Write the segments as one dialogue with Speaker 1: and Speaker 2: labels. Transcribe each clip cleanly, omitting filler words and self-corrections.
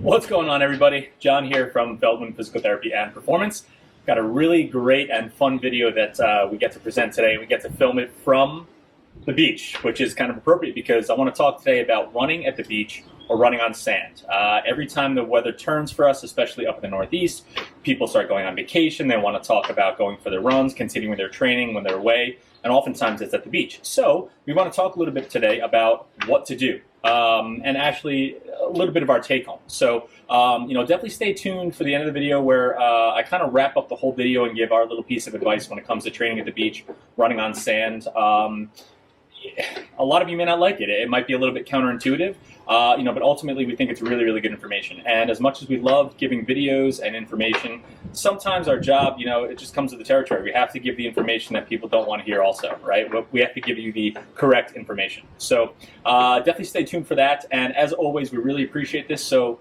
Speaker 1: What's going on, everybody? John here from Feldman Physical Therapy and Performance. Got a really great and fun video that we get to present today. We get to film it from the beach, which is kind of appropriate because I want to talk today about running at the beach or running on sand. Every time the weather turns for us, especially up in the Northeast, people start going on vacation. They want to talk about going for their runs, continuing their training when they're away, and oftentimes it's at the beach. So we want to talk a little bit today about what to do. And actually a little bit of our take home. So, definitely stay tuned for the end of the video where I kind of wrap up the whole video and give our little piece of advice when it comes to training at the beach, running on sand. A lot of you may not like it. It might be a little bit counterintuitive, but ultimately we think it's really, really good information. And as much as we love giving videos and information, sometimes our job, it just comes with the territory. We have to give the information that people don't want to hear also, right? We have to give you the correct information. So definitely stay tuned for that. And as always, we really appreciate this. So,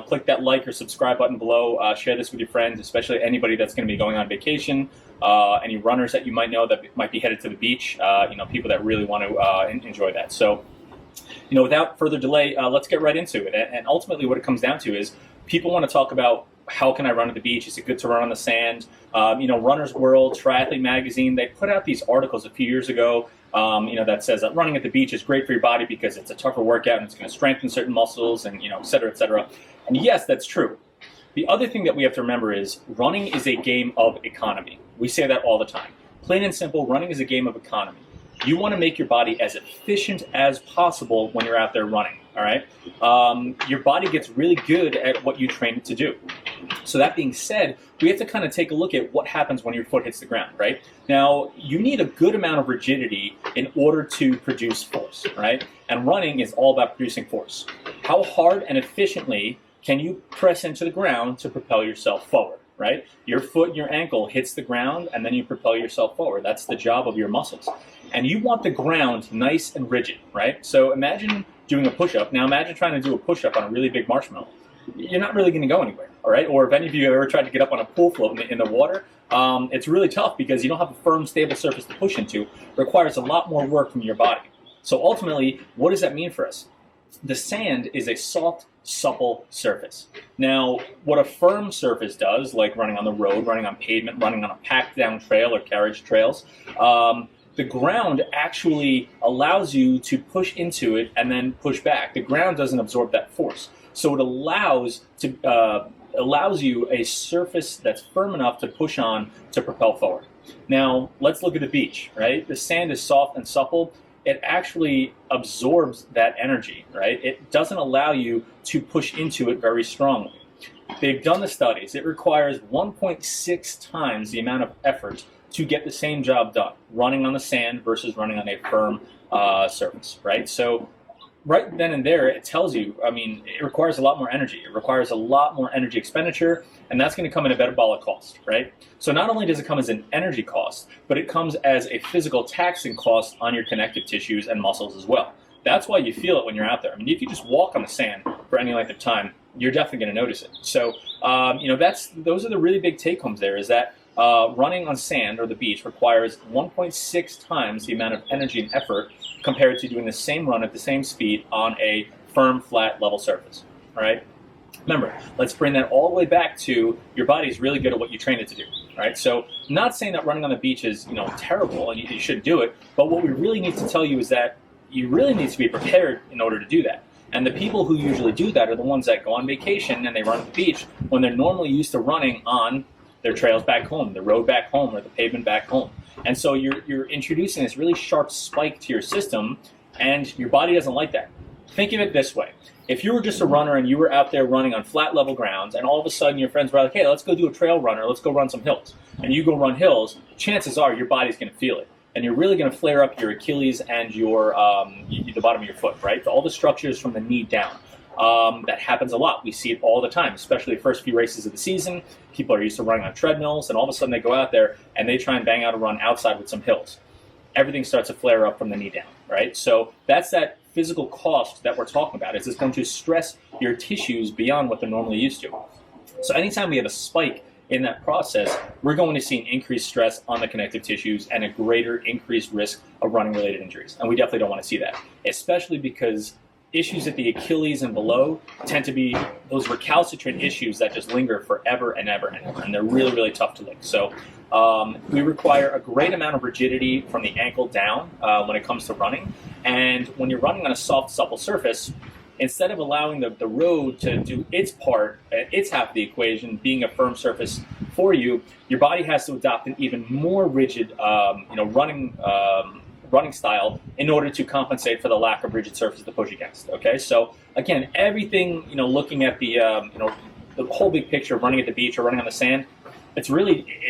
Speaker 1: click that like or subscribe button below. Share this with your friends, especially anybody that's going to be going on vacation. Any runners that you might know that might be headed to the beach, people that really want to enjoy that. So, without further delay, let's get right into it. And ultimately what it comes down to is people want to talk about how can I run at the beach? Is it good to run on the sand? Runner's World, Triathlete Magazine, they put out these articles a few years ago, that says that running at the beach is great for your body because it's a tougher workout and it's going to strengthen certain muscles and, et cetera, et cetera. And yes, that's true. The other thing that we have to remember is running is a game of economy. We say that all the time. Plain and simple, running is a game of economy. You want to make your body as efficient as possible when you're out there running, all right? Your body gets really good at what you train it to do. So that being said, we have to kind of take a look at what happens when your foot hits the ground, right? Now, you need a good amount of rigidity in order to produce force, right? And running is all about producing force. How hard and efficiently can you press into the ground to propel yourself forward, right? Your foot, your ankle hits the ground, and then you propel yourself forward. That's the job of your muscles. And you want the ground nice and rigid, right? So imagine doing a push-up. Now imagine trying to do a push-up on a really big marshmallow. You're not really going to go anywhere, all right? Or if any of you have ever tried to get up on a pool float in the water, it's really tough because you don't have a firm, stable surface to push into. It requires a lot more work from your body. So ultimately, what does that mean for us? The sand is a soft, supple surface. Now, what a firm surface does, like running on the road, running on pavement, running on a packed down trail or carriage trails, the ground actually allows you to push into it and then push back. The ground doesn't absorb that force. So it allows you a surface that's firm enough to push on to propel forward. Now, let's look at the beach, right? The sand is soft and supple. It actually absorbs that energy, right? It doesn't allow you to push into it very strongly. They've done the studies. It requires 1.6 times the amount of effort to get the same job done, running on the sand versus running on a firm surface, right? So right then and there, it tells you, it requires a lot more energy. It requires a lot more energy expenditure, and that's going to come at a metabolic cost, right? So not only does it come as an energy cost, but it comes as a physical taxing cost on your connective tissues and muscles as well. That's why you feel it when you're out there. If you just walk on the sand for any length of time, you're definitely going to notice it. So, those are the really big take homes there, is that running on sand or the beach requires 1.6 times the amount of energy and effort compared to doing the same run at the same speed on a firm, flat, level surface, all right? Remember, let's bring that all the way back to your body's really good at what you train it to do, all right? So I'm not saying that running on the beach is, terrible and you shouldn't do it, but what we really need to tell you is that you really need to be prepared in order to do that. And the people who usually do that are the ones that go on vacation and they run at the beach when they're normally used to running on their trails back home, the road back home, or the pavement back home. And so you're introducing this really sharp spike to your system, and your body doesn't like that. Think of it this way. If you were just a runner and you were out there running on flat level grounds, and all of a sudden your friends were like, hey, let's go do a trail run, or let's go run some hills, and you go run hills, chances are your body's going to feel it. And you're really going to flare up your Achilles and your the bottom of your foot, right? All the structures from the knee down. That happens a lot. We see it all the time, especially the first few races of the season. People are used to running on treadmills, and all of a sudden they go out there and they try and bang out a run outside with some hills. Everything starts to flare up from the knee down, right? So that's that physical cost that we're talking about. It's going to stress your tissues beyond what they're normally used to. So anytime we have a spike in that process, we're going to see an increased stress on the connective tissues and a greater increased risk of running-related injuries. And we definitely don't want to see that, especially because issues at the Achilles and below tend to be those recalcitrant issues that just linger forever and ever and ever, and they're really, really tough to lick. So we require a great amount of rigidity from the ankle down when it comes to running. And when you're running on a soft, supple surface, instead of allowing the road to do its part, its half of the equation, being a firm surface for you, your body has to adopt an even more rigid, running style in order to compensate for the lack of rigid surface to push against. Okay, so again, everything, looking at the the whole big picture of running at the beach or running on the sand, it's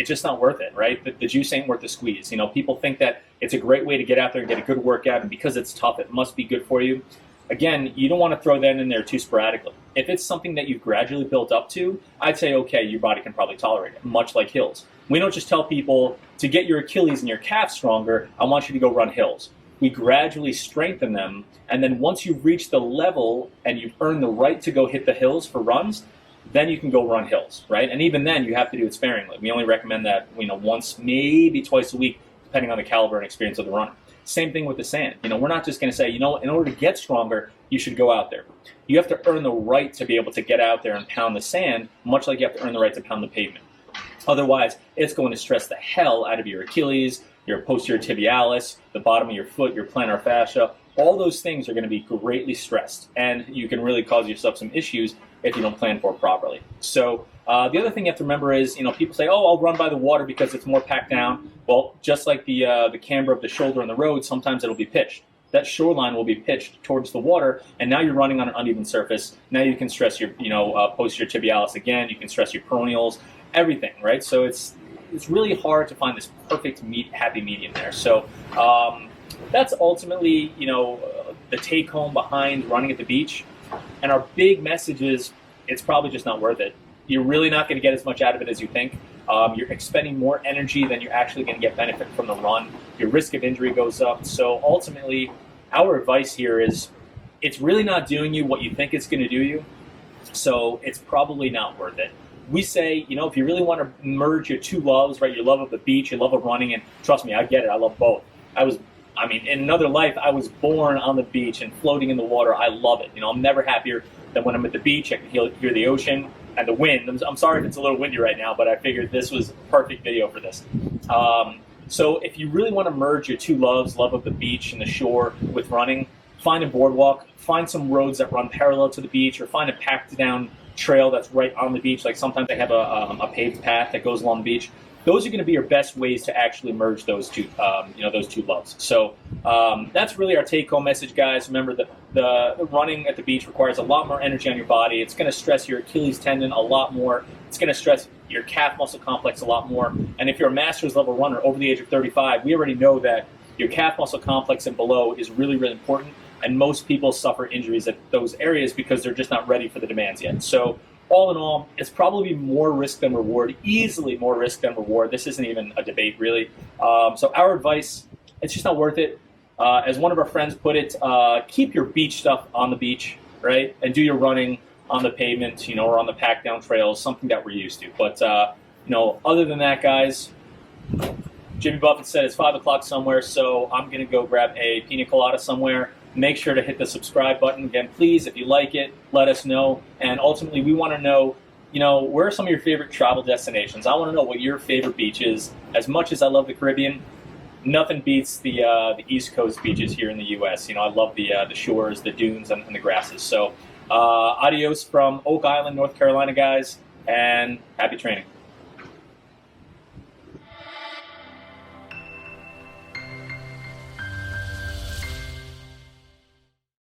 Speaker 1: just not worth it, right? The juice ain't worth the squeeze. People think that it's a great way to get out there and get a good workout, and because it's tough, it must be good for you. Again, you don't want to throw that in there too sporadically. If it's something that you've gradually built up to, I'd say, okay, your body can probably tolerate it, much like hills. We don't just tell people to get your Achilles and your calf stronger, I want you to go run hills. We gradually strengthen them, and then once you've reached the level and you've earned the right to go hit the hills for runs, then you can go run hills, right? And even then, you have to do it sparingly. We only recommend that once, maybe twice a week, depending on the caliber and experience of the runner. Same thing with the sand. We're not just going to say, in order to get stronger, you should go out there. You have to earn the right to be able to get out there and pound the sand, much like you have to earn the right to pound the pavement. Otherwise, it's going to stress the hell out of your Achilles, your posterior tibialis, the bottom of your foot, your plantar fascia. All those things are going to be greatly stressed, and you can really cause yourself some issues if you don't plan for it properly. So the other thing you have to remember is, people say, oh, I'll run by the water because it's more packed down. Well, just like the camber of the shoulder on the road, sometimes it'll be pitched. That shoreline will be pitched towards the water, and now you're running on an uneven surface. Now you can stress your posterior tibialis again. You can stress your peroneals, everything, right? So it's really hard to find this perfect happy medium there. So that's ultimately the take home behind running at the beach. And our big message is it's probably just not worth it. You're really not going to get as much out of it as you think. You're expending more energy than you're actually going to get benefit from the run. Your risk of injury goes up. So ultimately, our advice here is it's really not doing you what you think it's going to do you. So it's probably not worth it. We say, if you really want to merge your two loves, right, your love of the beach, your love of running, and trust me, I get it, I love both. In another life, I was born on the beach and floating in the water. I love it. I'm never happier than when I'm at the beach. I can hear the ocean and the wind. I'm sorry if it's a little windy right now, but I figured this was a perfect video for this. So if you really want to merge your two loves, love of the beach and the shore with running, find a boardwalk, find some roads that run parallel to the beach, or find a packed down trail that's right on the beach. Like sometimes they have a paved path that goes along the beach. Those are going to be your best ways to actually merge those two loves. So that's really our take-home message, guys. Remember that the running at the beach requires a lot more energy on your body. It's going to stress your Achilles tendon a lot more. It's going to stress your calf muscle complex a lot more. And if you're a master's level runner over the age of 35, we already know that your calf muscle complex and below is really, really important. And most people suffer injuries at those areas because they're just not ready for the demands yet. So all in all, it's probably more risk than reward, easily more risk than reward. This isn't even a debate, really. So our advice, it's just not worth it. As one of our friends put it, keep your beach stuff on the beach, right? And do your running on the pavement, or on the packed down trails, something that we're used to. But, other than that, guys, Jimmy Buffett said it's 5 o'clock somewhere, so I'm going to go grab a pina colada somewhere. Make sure to hit the subscribe button. Again, please, if you like it, let us know. And ultimately, we want to know, where are some of your favorite travel destinations? I want to know what your favorite beach is. As much as I love the Caribbean, nothing beats the East Coast beaches here in the U.S. I love the shores, the dunes, and the grasses. So adios from Oak Island, North Carolina, guys, and happy training.